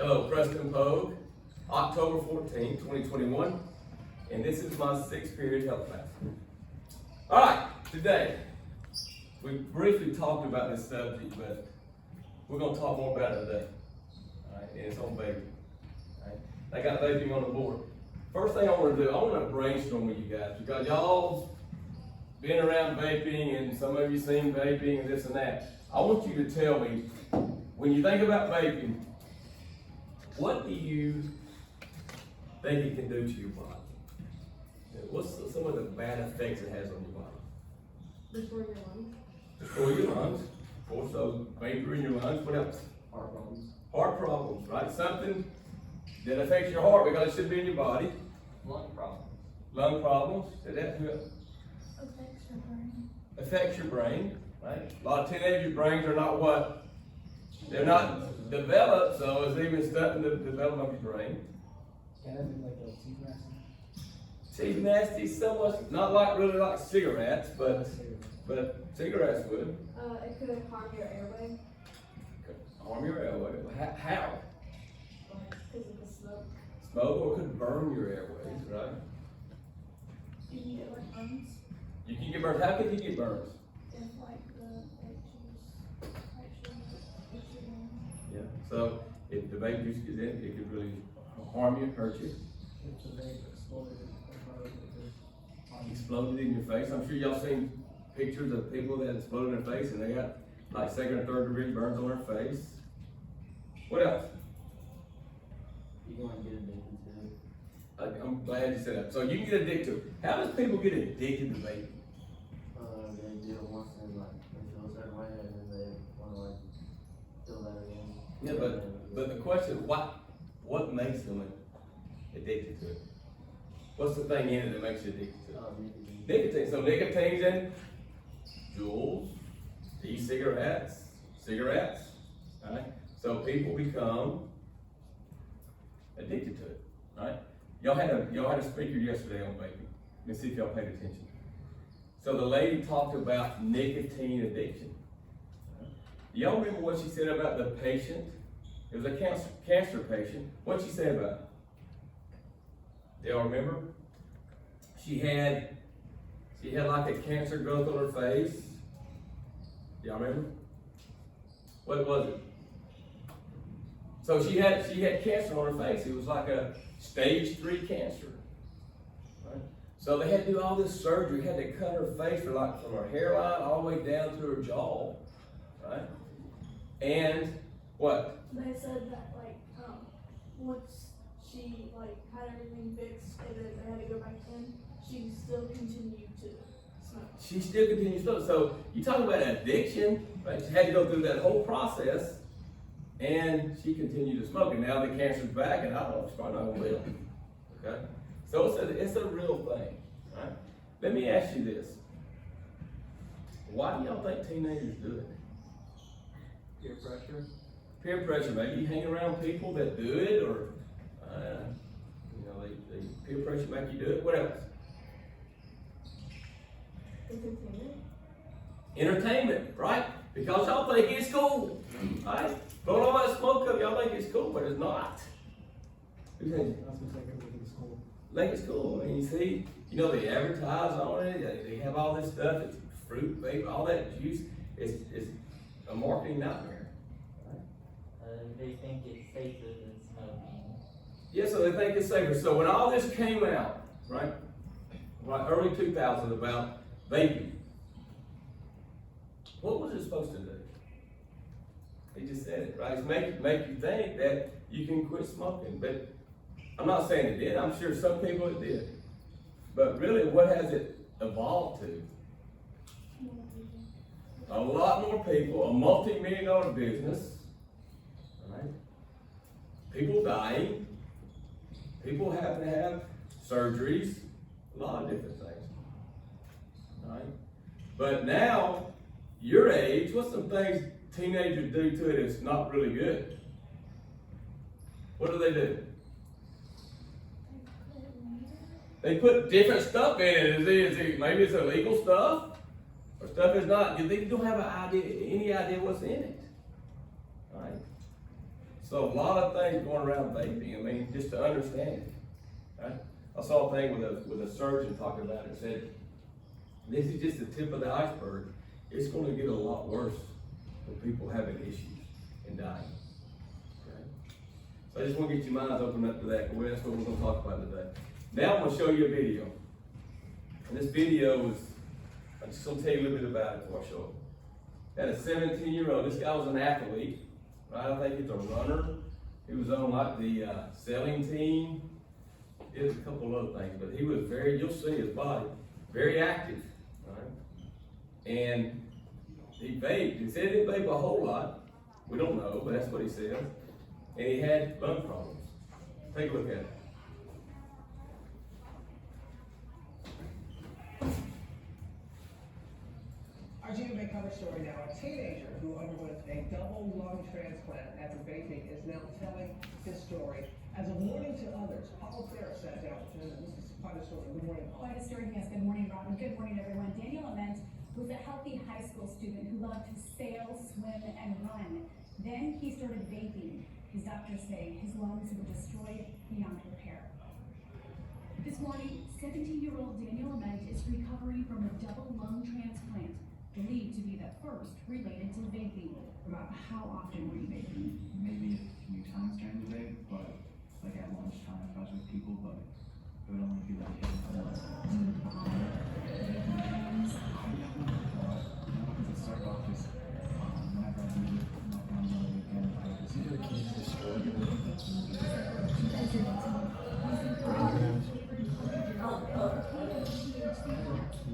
Hello, Preston Pogue, October 14, 2021, and this is my 6th period health class. All right, today, we briefly talked about this subject, but we're going to talk more about it today. All right, and it's on vaping. All right, I got vaping on the board. First thing I want to do, I want to brainstorm with you guys, because y'all been around vaping, and some of you seen vaping and this and that. I want you to tell me, when you think about vaping, what do you think it can do to your body? What's some of the bad effects it has on your body? Destroy your lungs. Destroy your lungs. Of course, those vapor in your lungs. What else? Heart problems. Heart problems, right? Something that affects your heart because it should be in your body. Lung problems. Lung problems. Did that who else? Affects your brain. Affects your brain, right? A lot of teenagers' brains are not what? They're not developed, so it's even stunting the development of your brain. Can that be like a teeth nasty? Teeth nasty, somewhat, not like really like cigarettes, but cigarettes would. It could harm your airway. Harm your airway. How? Because of the smoke. Smoke, or it could burn your airways, right? You can get like burns. You can get burned. How can you get burns? If like the juice actually hits your brain. Yeah. So if the vape juice gets in, it could really harm you, hurt you. If the vape exploded or it Exploded in your face. I'm sure y'all seen pictures of people that exploded in their face and they got like 2nd or 3rd degree burns on their face. What else? You're going to get addicted to it. I'm glad you said that. So you can get addicted to it. How does people get addicted to vaping? They do it once and like they feel a certain way and then they want to like feel that again. Yeah, but the question is what makes them addicted to it? What's the thing in it that makes you addicted to it? Nicotine. So nicotine's in Juuls, e-cigarettes, cigarettes, right? So people become addicted to it, right? Y'all had a speaker yesterday on vaping. Let me see if y'all paid attention. So the lady talked about nicotine addiction. Y'all remember what she said about the patient? It was a cancer patient. What she said about it? Y'all remember? She had like a cancer growth on her face. Y'all remember? What was it? So she had cancer on her face. It was like a stage 3 cancer. Right? So they had to do all this surgery, had to cut her face from her hairline all the way down to her jaw. Right? And what? They said that once she had everything fixed and then they had to go back in, she still continued to smoke. She still continues to smoke. So you talk about addiction, right? She had to go through that whole process, and she continued to smoke. And now the cancer's back, and I don't know, she's probably not gonna live. Okay? So it's a real thing, right? Let me ask you this: why do y'all think teenagers do it? Peer pressure. Peer pressure. Maybe you hang around people that do it, or they peer pressure make you do it. What else? Entertainment. Entertainment, right? Because y'all think it's cool, right? Blowing all that smoke up, y'all think it's cool, but it's not. Who thinks it? I was gonna say everything is cool. Think it's cool. I mean, you see, they advertise on it. They have all this stuff. It's fruit, vape, all that juice. It's a marketing nightmare. They think it's safer than smoking. Yeah, so they think it's safer. So when all this came out, right, early 2000s about vaping, what was it supposed to do? He just said it, right? It's make you think that you can quit smoking. But I'm not saying it did. I'm sure some people it did. But really, what has it evolved to? A lot more people, a multi-million-dollar business, right? People dying, people having to have surgeries, a lot of different things, right? But now, your age, what's some things teenagers do to it that's not really good? What do? They put different stuff in it. Maybe it's illegal stuff, or stuff is not. They don't have any idea what's in it, right? So a lot of things going around vaping, I mean, just to understand it, right? I saw a thing with a surgeon talking about it, said, this is just the tip of the iceberg. It's gonna get a lot worse with people having issues and dying. Okay? So I just wanna get your minds open up to that, because that's what we're gonna talk about today. Now I'm gonna show you a video. And this video is, I'm just gonna tell you a little bit about it before I show it. Had a 17-year-old, this guy was an athlete, right? I think he's a runner. He was on like the selling team. Did a couple other things, but he was you'll see his body, very active, right? And he vaped. He said he didn't vape a whole lot. We don't know, but that's what he said. And he had lung problems. Take a look at it. Our GMA cover story now, a teenager who underwent a double lung transplant after vaping is now telling his story as a warning to others. Paul Ferris sat down with him, and this is quite a story. Good morning, Paul. Quite a story, yes. Good morning, Robin. Good morning, everyone. Daniel Ament was a healthy high school student who loved to sail, swim, and run. Then he started vaping. His doctors say his lungs were destroyed beyond repair. This morning, 17-year-old Daniel Ament is recovering from a double lung transplant, believed to be the first related to vaping. About how often were you vaping? Maybe a few times during the day, but like at lunchtime if I was with people, but it would only be like once. It started off just whenever I needed my friends on the weekend, I would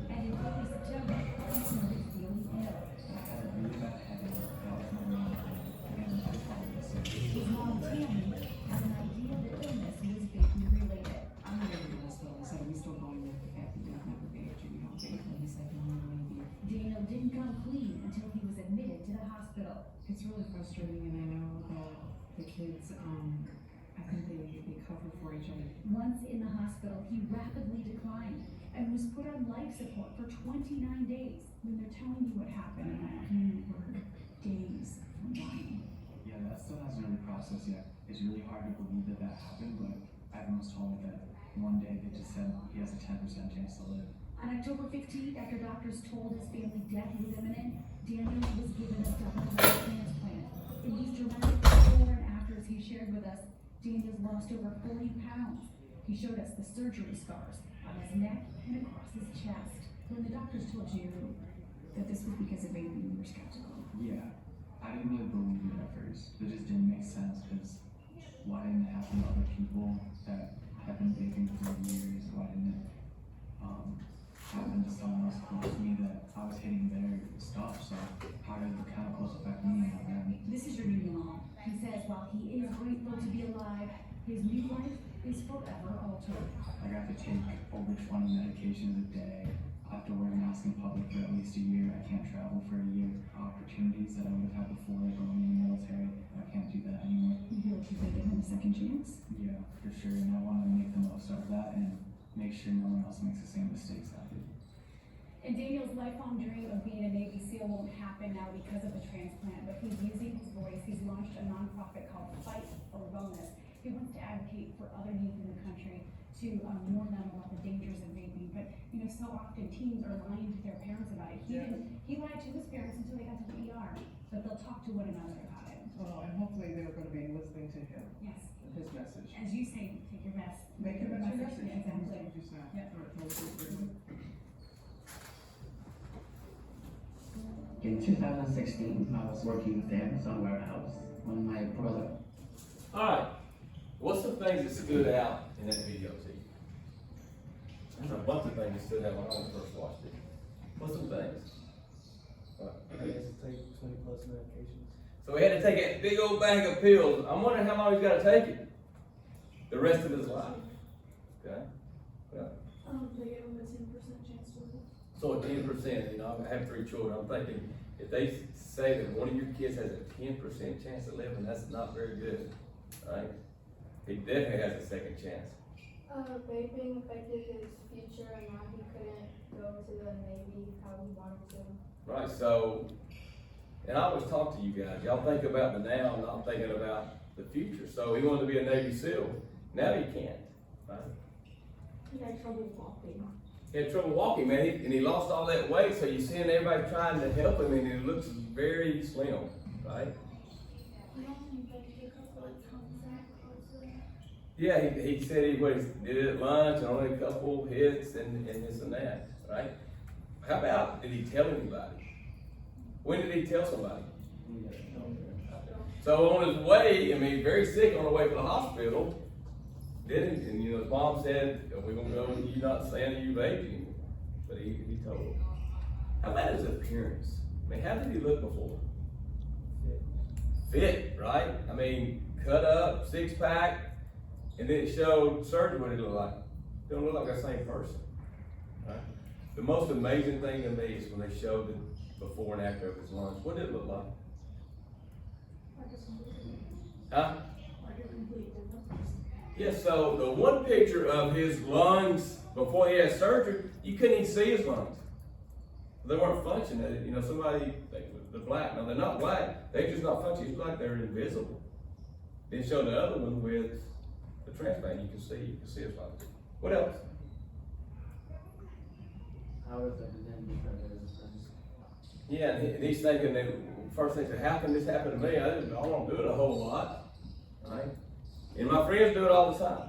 And in early September, he started feeling ill. I had a really bad headache. That was my main thing. And I probably sick. His mom, Tammy, had an idea the illness was vaping related. I went over to the hospital and said, "Are we still going with the fact that you've never vaped or you don't vape?" And he said, "No, maybe." Daniel didn't come clean until he was admitted to the hospital. It's really frustrating, and I know that the kids, I think they cover for each other. Once in the hospital, he rapidly declined and was put on life support for 29 days. When they're telling you what happened, you were days from dying. Yeah, that still hasn't really processed yet. It's really hard to believe that happened, but everyone's told me that one day they just said he has a 10% chance to live. On October 15th, after doctors told his family death was imminent, Daniel was given a double lung transplant. In these dramatic before and afters he shared with us, Daniel's lost over 40 pounds. He showed us the surgery scars on his neck and across his chest. When the doctors told you that this was because of vaping, you were skeptical. Yeah, I didn't really believe it at first. It just didn't make sense because why didn't it happen to other people that have been vaping for years? Why didn't it happen to someone else close to me that I was hitting their stuff? So how did the chemicals affect me and them? This is your new mom. He says while he is grateful to be alive, his new life is forever altered. Like I have to take over 20 medications a day. I have to wear a mask in public for at least a year. I can't travel for a year. Opportunities that I would have had before, like going in the military, I can't do that anymore. You feel like you've been given a second chance? Yeah, for sure. And I want to make the most of that and make sure no one else makes the same mistakes I did. And Daniel's lifelong dream of being a Navy SEAL won't happen now because of the transplant, but he's using his voice. He's launched a nonprofit called Fight for Wellness. He wants to advocate for other youth in the country to warn them about the dangers of vaping. But you know, so often teens are lying to their parents about it. He lied to his parents until they got to the ER, but they'll talk to one another about it. Well, and hopefully they're going to be listening to him Yes, and his message. as you say, take your best. Make it a message. Yeah, exactly. What you said. Yep. All right, thank you. In 2016, I was working at the Amazon warehouse when my brother. Alright, what's some things that stood out in that video to you? There's a bunch of things that stood out when I first watched it. What's some things? He has to take 20 plus medications. So he had to take a big old bag of pills. I'm wondering how long he's got to take it. The rest of his life. Okay? Yeah. They gave him a 10% chance to live. So a 10%, you know, I have 3 children. I'm thinking if they say that one of your kids has a 10% chance of living, that's not very good, right? He definitely has a second chance. Vaping affected his future and now he couldn't go to the Navy how he wanted to. Right, so And I always talk to you guys, y'all think about the now, not thinking about the future. So he wanted to be a Navy SEAL, now he can't, right? He had trouble walking. He had trouble walking, man, and he lost all that weight, so you're seeing everybody trying to help him, and he looks very slim, right? Yeah, he said he did it at lunch, and only a couple hits, and this and that, right? How about, did he tell anybody? When did he tell somebody? So on his way, I mean, very sick on the way to the hospital, didn't he? And you know, his mom said, we're gonna go with you not saying that you vaped anymore. But he told him. How about his appearance? I mean, how did he look before? Fit, right? I mean, cut up, six pack, and then it showed surgery what it looked like. Don't look like the same person, right? The most amazing thing to me is when they showed the before and after of his lunch. What did it look like? Huh? Yeah, so the one picture of his lungs before he had surgery, you couldn't even see his lungs. They weren't functioning. You know, somebody, they're black. No, they're not black. They're just not functioning. It's like they're invisible. Then show the other one with the transplant. You can see his lungs. What else? How is that then different than his friends? Yeah, and he's thinking that first thing said, how can this happen to me? I don't do it a whole lot, right? And my friends do it all the time.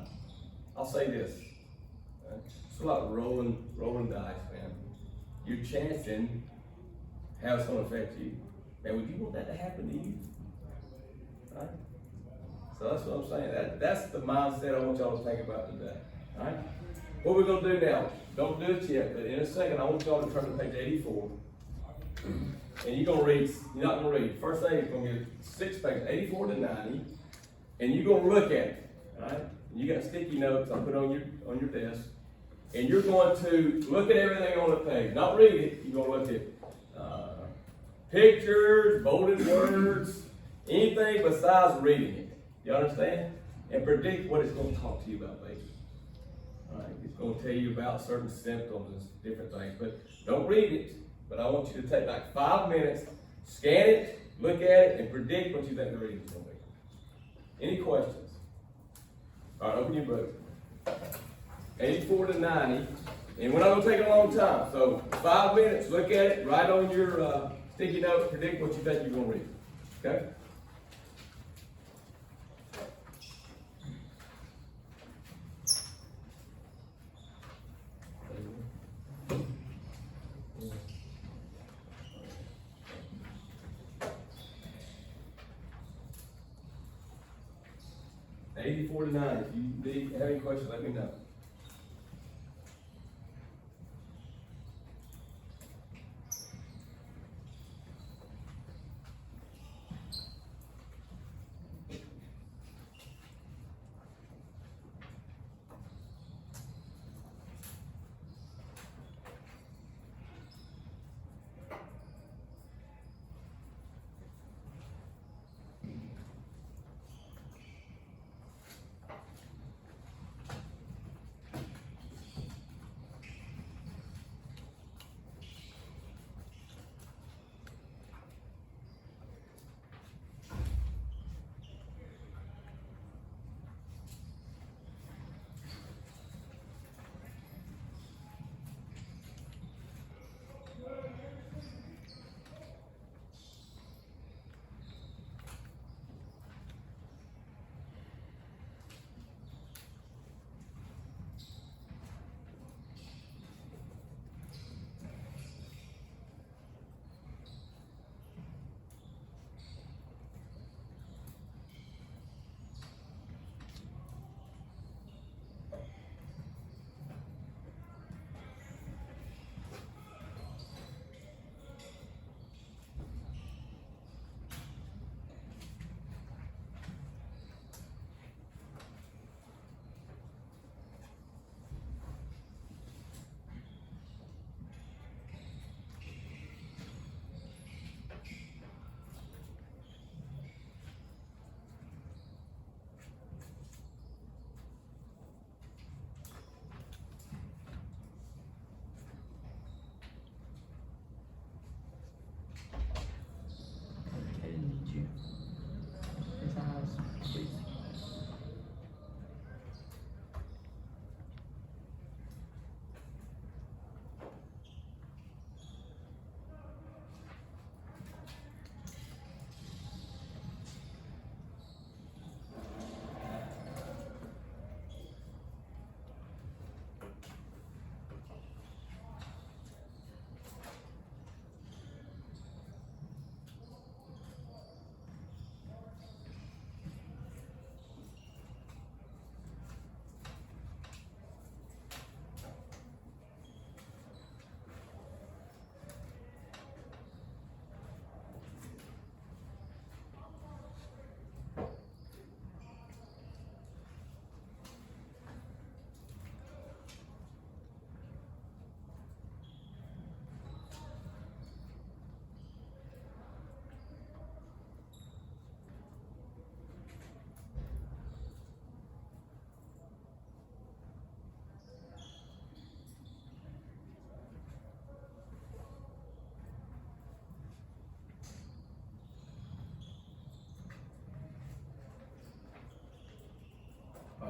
I'll say this, right? It's like rolling dice, man. You're chancing how it's going to affect you. Man, would you want that to happen to you? Right? So that's what I'm saying. That's the mindset I want y'all to think about today. All right? What we're going to do now, don't do it yet, but in a second, I want y'all to turn to page 84. And you're going to read, you're not going to read. First thing is going to be 6 pages, 84 to 90. And you're going to look at it, all right? You got sticky notes I put on your desk. And you're going to look at everything on the page. Not read it, you're going to look at pictures, bolded words, anything besides reading it. You understand? And predict what it's going to talk to you about later. All right? It's going to tell you about certain symptoms and different things. But don't read it. But I want you to take like 5 minutes, scan it, look at it, and predict what you think the reading is going to be. Any questions? All right, open your book. 84 to 90. And we're not going to take a long time. So 5 minutes, look at it, write on your sticky notes, predict what you think you're going to read. Okay? $84 to $90. If you have any questions, let me know.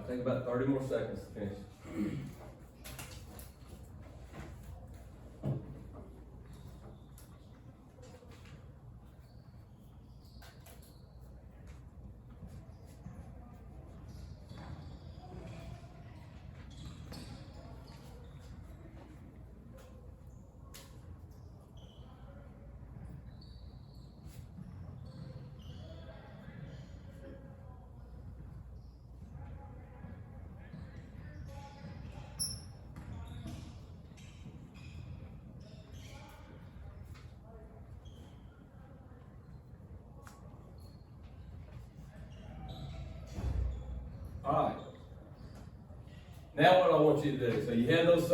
take about 30 more seconds to finish. Alright. Now what I want you to do, so you have those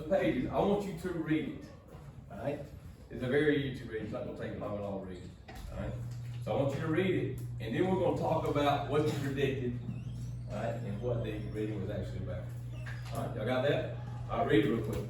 pages, I want you to read it. Alright? It's a very easy to read, it's not gonna take long at all to read it. Alright? So I want you to read it, and then we're gonna talk about what you predicted, alright, and what the reading was actually about. Alright, y'all got that? I'll read it real quick.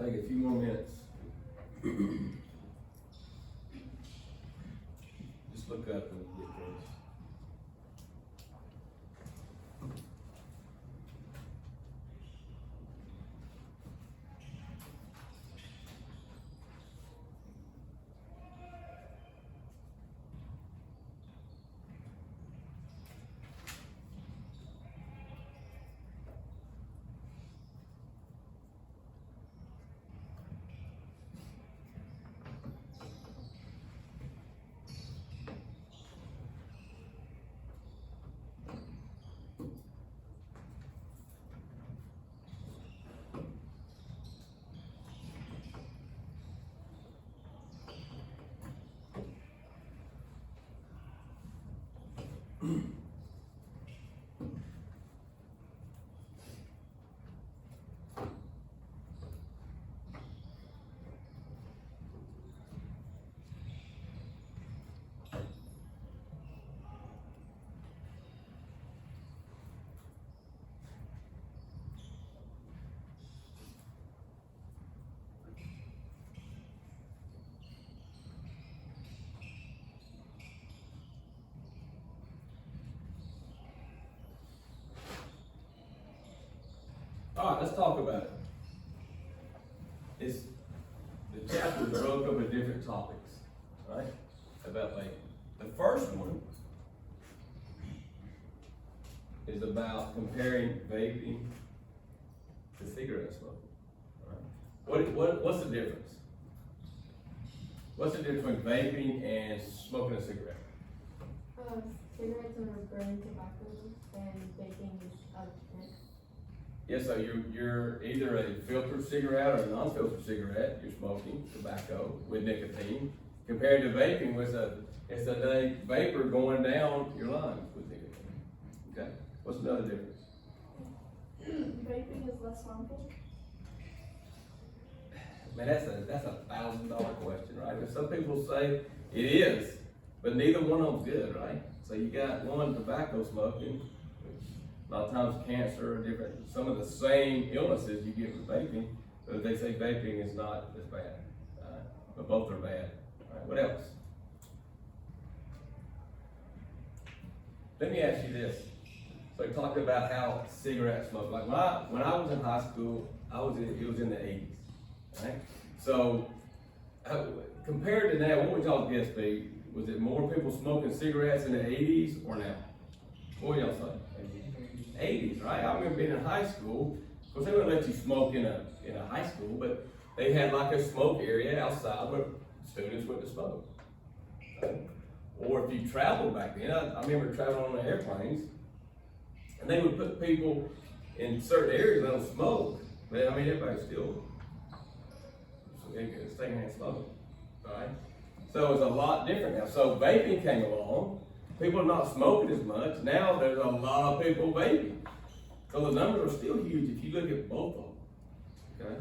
take a few more minutes. Just look up and get this. All right, let's talk about it. It's, the chapter is broke up into different topics, right? About vaping. The first one is about comparing vaping to cigarette smoking. Right? What's the difference? What's the difference between vaping and smoking a cigarette? Cigarettes are burning tobacco and vaping is electronic. Yeah, so you're either a filtered cigarette or a non-filtered cigarette, you're smoking tobacco with nicotine, compared to vaping, which it's a vapor going down your lungs with nicotine. Okay, what's another difference? Vaping is less harmful. Man, that's a $1,000 question, right? And some people say it is, but neither one of them's good, right? So you got one, tobacco smoking, which a lot of times cancer or different, some of the same illnesses you get with vaping, but they say vaping is not as bad, but both are bad. All right, what else? Let me ask you this. So we talked about how cigarette smoke, like when I was in high school, it was in the 80s, right? So compared to now, what would y'all guess be? Was it more people smoking cigarettes in the 80s or now? What would y'all say? 80s, right? I remember being in high school. Of course, they wouldn't let you smoke in a high school, but they had like a smoke area outside where students went to smoke. Or if you traveled back then, I remember traveling on the airplanes, and they would put people in certain areas that don't smoke. But I mean, everybody still staying there and smoking, all right? So it's a lot different now. So vaping came along. People are not smoking as much. Now there's a lot of people vaping. So the numbers are still huge if you look at both of them, okay?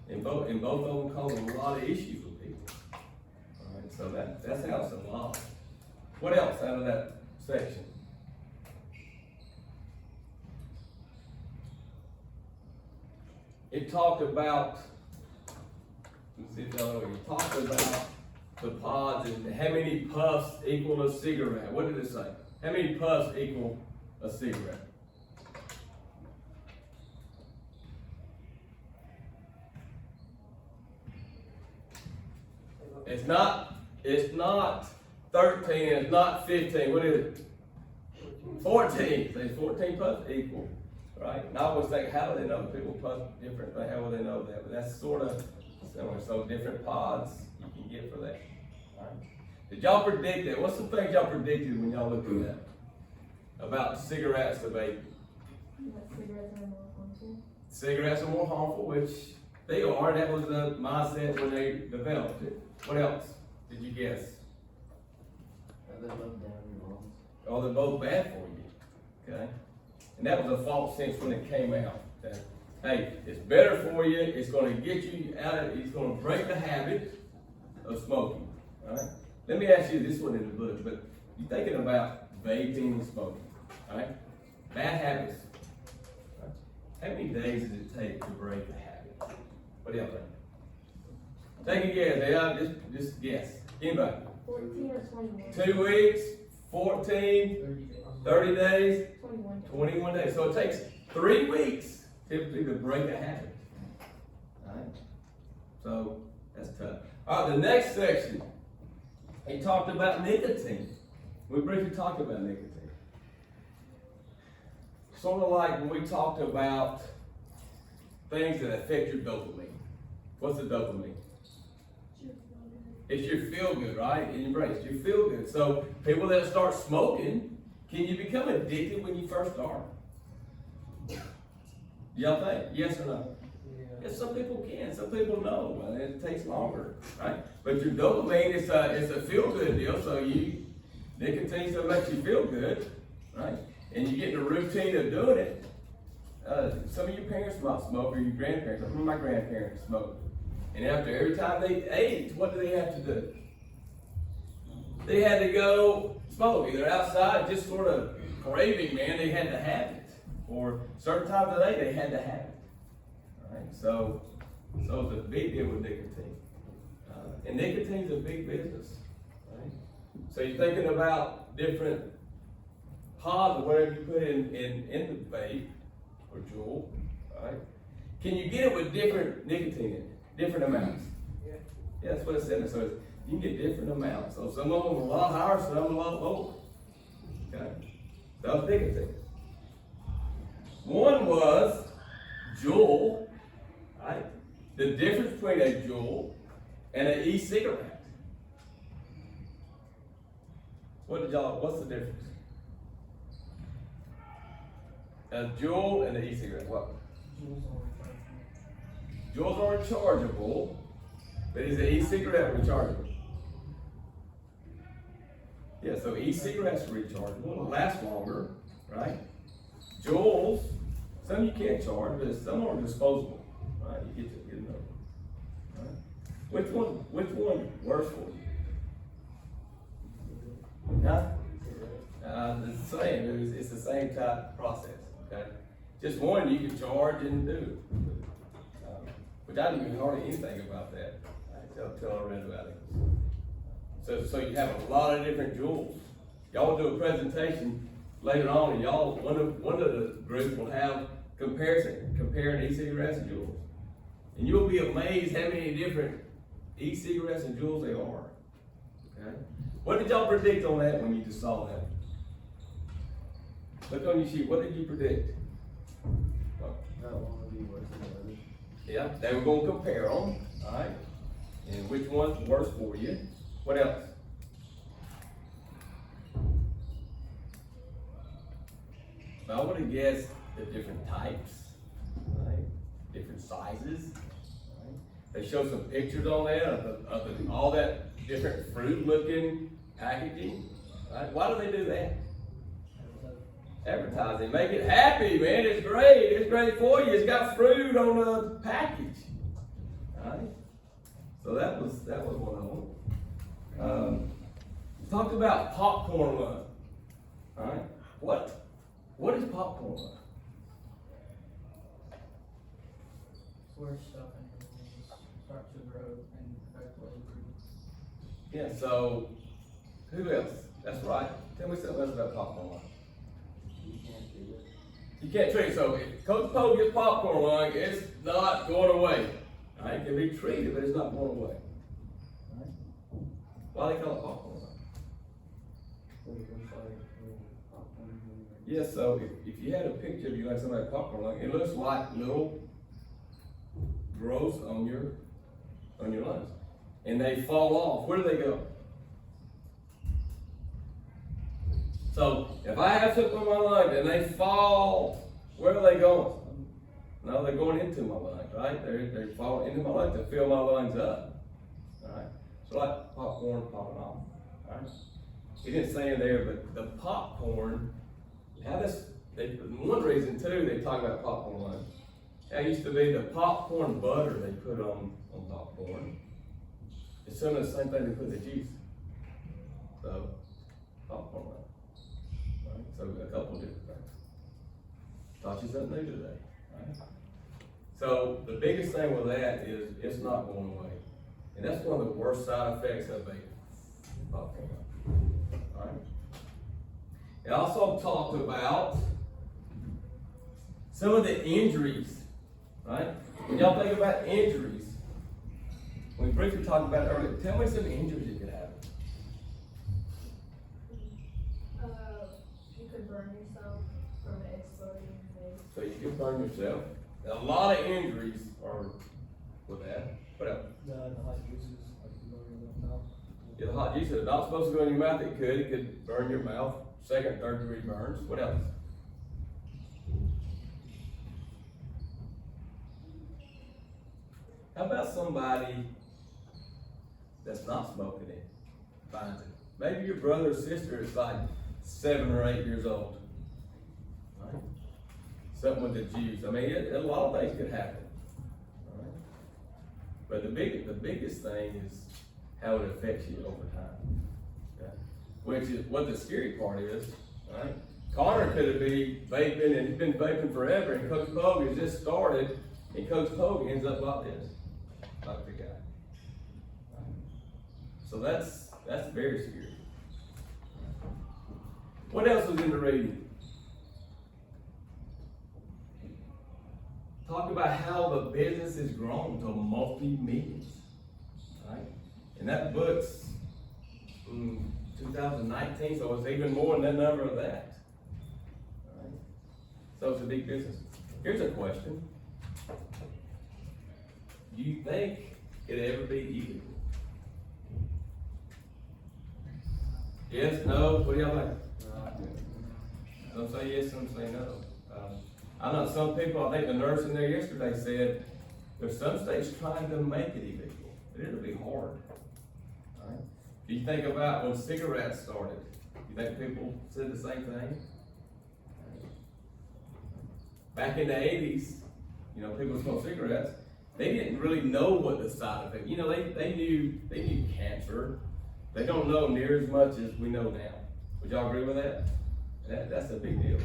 And both of them cause a lot of issues with people. All right, so that's how it's evolved. What else out of that section? It talked about, let's see if y'all know, it talked about the pods and how many puffs equal a cigarette. What did it say? How many puffs equal a cigarette? It's not 13, it's not 15. What is it? 14. So it's 14 puffs equal, right? And I always think, how do they know people puff differently? How will they know that? But that's sort of similar. So different pods you can get for that. All right. Did y'all predict that? What's the things y'all predicted when y'all looked at that? About cigarettes to vaping? Cigarettes are more harmful. Cigarettes are more harmful, which they are. That was the mindset when they developed it. What else did you guess? They're both down your lungs. Oh, they're both bad for you. Okay? And that was a false sense when it came out. That, hey, it's better for you, it's going to get you out of it, it's going to break the habit of smoking. All right? Let me ask you, this one in the book, but you're thinking about vaping and smoking. All right? Bad habits. All right? How many days does it take to break a habit? What do y'all think? Take a guess, yeah, just guess. Anybody? 14 or 21? 2 weeks, 14, 30 days, 21. 21 days. So it takes 3 weeks typically to break a habit. Alright? So that's tough. Alright, the next section, he talked about nicotine. We briefly talked about nicotine. Sort of like when we talked about things that affect your dopamine. What's the dopamine? It's your feel good, right? In your brain, it's your feel good. So people that start smoking, can you become addicted when you first start? Y'all think? Yes or no? Yes, some people can. Some people no. And it takes longer, right? But your dopamine is a feel good deal. So nicotine still makes you feel good, right? And you get in the routine of doing it. Some of your parents might smoke, or your grandparents. Some of my grandparents smoked. And after every time they ate, what do they have to do? They had to go smoke, either outside, just sort of craving, man, they had to have it. Or certain times of the day, they had to have it. All right? So it's a big deal with nicotine. And nicotine's a big business. Right? So you're thinking about different pods or whatever you put in the vape or Juul, right? Can you get it with different nicotine in it? Different amounts. Yeah, that's what it said. So you can get different amounts. So some of them are a lot higher, some a lot lower. Okay? That was nicotine. One was Juul, right? The difference between a Juul and an e-cigarette. What's the difference? A Juul and an e-cigarette, what? Juuls are rechargeable, but is an e-cigarette rechargeable? Yeah, so e-cigarettes are rechargeable, it'll last longer, right? Juuls, some you can't charge, but some are disposable, right? You get another one, right? Which one works for you? Huh? It's the same, it's the same type of process, okay? Just one you can charge and do. Which I didn't even hardly anything about that until I read about it. So you have a lot of different Juuls. Y'all will do a presentation later on, and one of the groups will have comparing e-cigarettes and Juuls. And you'll be amazed how many different e-cigarettes and Juuls there are. Okay? What did y'all predict on that when you just saw that? Look on your sheet, what did you predict? That one would be worse than the other. Yeah, they were going to compare them, all right? And which one's worse for you? What else? I would have guessed the different types, right? Different sizes, right? They show some pictures on there of all that different fruit-looking packaging, right? Why do they do that? Advertising, make it happy, man. It's great for you. It's got fruit on the package. All right. So that was one of them. Talked about popcorn lung. All right. What is popcorn lung? Where stuff and start to grow and affect what we breathe. Yeah, so who else? That's right. Tell me something else about popcorn lung. You can't treat it. So if Coca-Cola gets popcorn lung, it's not going away. All right? It can be treated, but it's not going away. All right? Why do they call it popcorn lung? Yes, so if you had a picture of you like somebody with popcorn lung, it looks like little growths on your lungs. And they fall off. Where do they go? So if I have something in my lungs and they fall, where are they going? No, they're going into my lungs, right? They fall into my lungs to fill my lungs up. All right? So like popcorn popping off. All right? He didn't say in there, but the popcorn, one reason too, they talk about popcorn lungs. That used to be the popcorn butter they put on popcorn. It's some of the same thing they put in the juice. So, popcorn lung. Right? So a couple of different things. Taught you something new today. Right? So the biggest thing with that is it's not going away. And that's one of the worst side effects of vaping. Okay. Alright. It also talked about some of the injuries, right? When y'all think about injuries, we briefly talked about it earlier. Tell me some injuries you could have. You could burn yourself from an exploding face. So you can burn yourself. And a lot of injuries are with that. What else? The hot juices, like you go in the mouth. Yeah, the hot juice is not supposed to go in your mouth. It could burn your mouth. Second, third degree burns. What else? How about somebody that's not smoking it, finds it? Maybe your brother or sister is like 7 or 8 years old. Right? Something with the juice. I mean, a lot of things could happen. Right? But the biggest thing is how it affects you over time. Okay? Which is what the scary part is, right? Connor could have been vaping and he's been vaping forever, and Coach Pogue has just started, and Coach Pogue ends up like this, like the guy. So that's very scary. What else was in the reading? Talk about how the business has grown to multi-millions, right? And that book's 2019, so it's even more than that number of that. Right? So it's a big business. Here's a question. Do you think it'll ever be illegal? Yes, no, what do y'all think? Some say yes, some say no. I know some people, I think the nurse in there yesterday said, there's some states trying to make it illegal, but it'll be hard. Right? If you think about when cigarettes started, you think people said the same thing? Back in the 80s, people smoked cigarettes. They didn't really know what the side effect. They knew cancer. They don't know near as much as we know now. Would y'all agree with that? That's a big deal.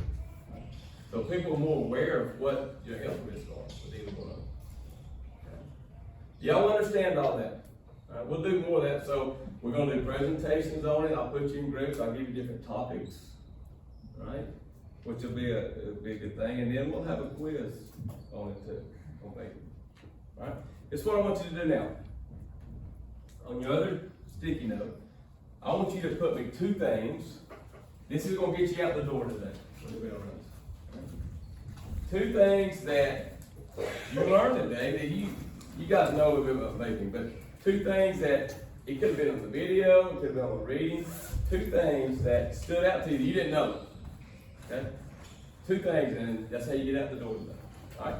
So people are more aware of what your health risks are with either one of them. Okay. Y'all understand all that? All right, we'll do more of that. So we're going to do presentations on it. I'll put you in groups. I'll give you different topics, right? Which will be a good thing. And then we'll have a quiz on it too. On vaping. All right? This is what I want you to do now. On your other sticky note, I want you to put me 2 things. This is going to get you out the door today. 2 things that you learned today that you guys know a little bit about vaping, but 2 things that it could have been on the video, it could have been on the reading, 2 things that stood out to you that you didn't know. Okay? 2 things, and that's how you get out the door today. All right?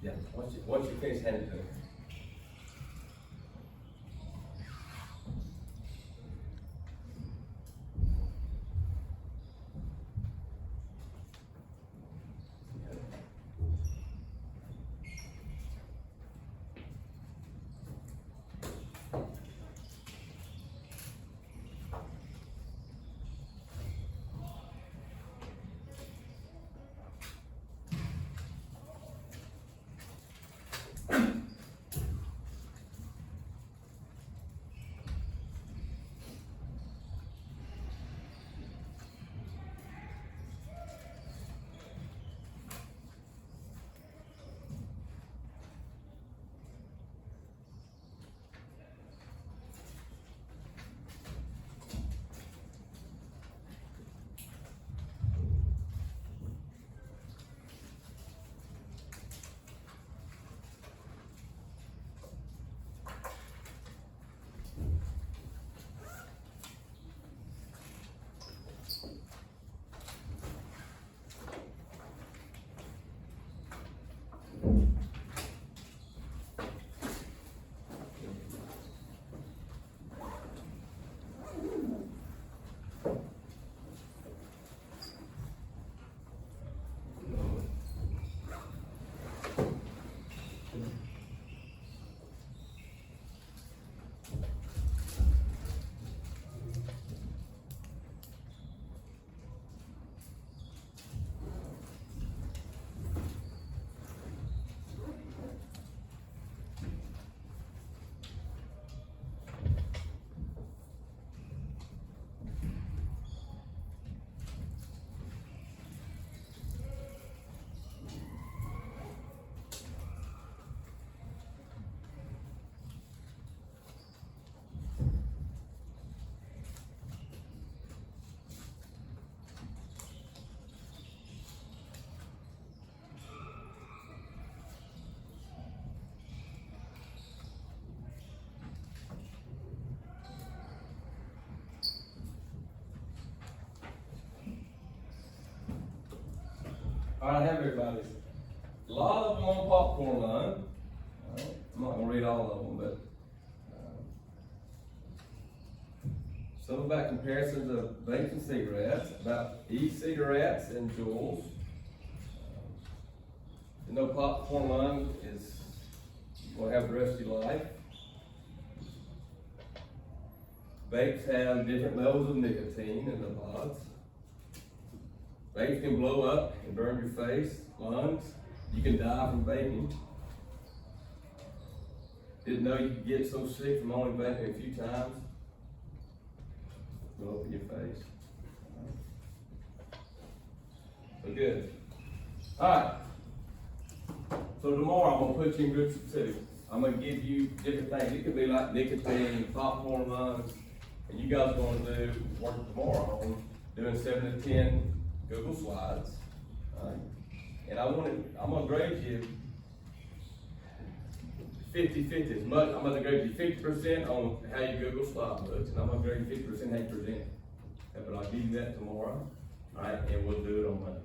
Yeah, once you finish, hand it to me. Alright, I have everybody. A lot of them on popcorn line. I'm not gonna read all of them, but, some about comparisons of vapes and cigarettes, about e-cigarettes and Juuls. You know, popcorn line is, will have the rest of your life. Vapes have different levels of nicotine in the pods. Vapes can blow up and burn your face, lungs. You can die from vaping. Didn't know you could get so sick from only vaping a few times. Blow up in your face. So good. Alright. So tomorrow I'm gonna put you in groups of two. I'm gonna give you different things. It could be like nicotine, popcorn lungs, and you guys are gonna do work tomorrow on doing 7 to 10 Google slides. And I'm gonna grade you 50-50 as much. I'm gonna grade you 50% on how your Google slide looks, and I'm gonna grade you 50% how you present. But I'll give you that tomorrow. Alright, and we'll do it on Monday.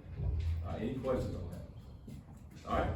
Alright, any questions on that? Alright.